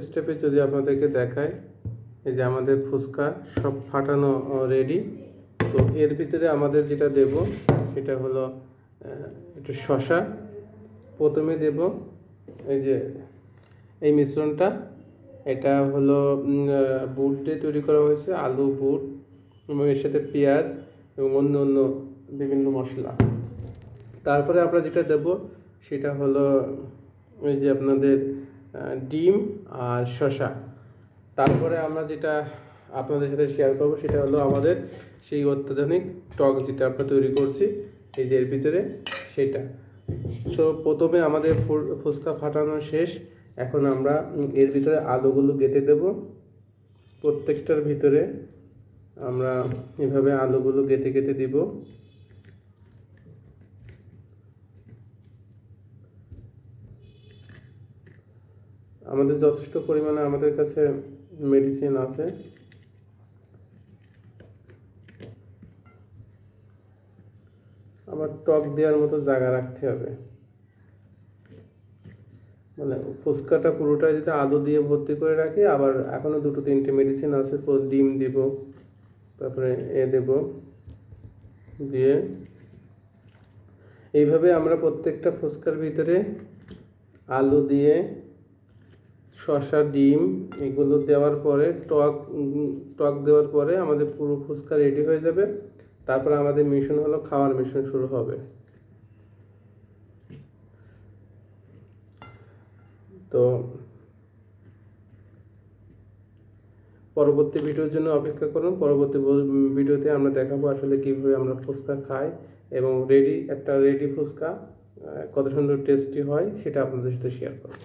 স্টেপে যদি আপনাদেরকে দেখায়, এই যে আমাদের ফুচকা সব ফাটানো রেডি। তো এর ভিতরে আমাদের যেটা দেব সেটা হলো একটু শসা। প্রথমে দেব এই যে এই মিশ্রণটা, এটা হলো বুট দিয়ে তৈরি করা হয়েছে, আলু, বুট এবং এর সাথে পেঁয়াজ এবং অন্য অন্য বিভিন্ন মশলা। তারপরে আমরা যেটা দেব সেটা হলো ওই যে আপনাদের ডিম আর শসা। তারপরে আমরা যেটা আপনাদের সাথে শেয়ার করব সেটা হলো আমাদের সেই অত্যাধুনিক টক যেটা আমরা তৈরি করছি এই যে এর ভিতরে সেটা। সো প্রথমে আমাদের ফুচকা ফাটানো শেষ। এখন আমরা এর ভিতরে আলুগুলো গেঁথে দেব। প্রত্যেকটার ভিতরে আমরা এভাবে আলুগুলো গেঁথে গেঁথে দিব। আমাদের যথেষ্ট পরিমাণে আমাদের কাছে মেডিসিন আছে। আবার টক দেওয়ার মতো জায়গা রাখতে হবে, মানে ফুচকাটা পুরোটাই যদি আলু দিয়ে ভর্তি করে রাখি, আবার এখনও 2-3টে মেডিসিন আছে। তো ডিম দিব, তারপরে দেব, দিয়ে এইভাবে আমরা প্রত্যেকটা ফুচকার ভিতরে আলু দিয়ে শসা, ডিম এগুলো দেওয়ার পরে টক দেওয়ার পরে আমাদের পুরো ফুচকা রেডি হয়ে যাবে। তারপরে আমাদের মিশন হলো খাওয়ার মিশন শুরু হবে। তো পরবর্তী ভিডিওর জন্য অপেক্ষা করুন। পরবর্তী ভিডিওতে আমরা দেখাবো আসলে কীভাবে আমরা ফুচকা খাই এবং রেডি ফুচকা কত সুন্দর টেস্টি হয় সেটা আপনাদের সাথে শেয়ার করব।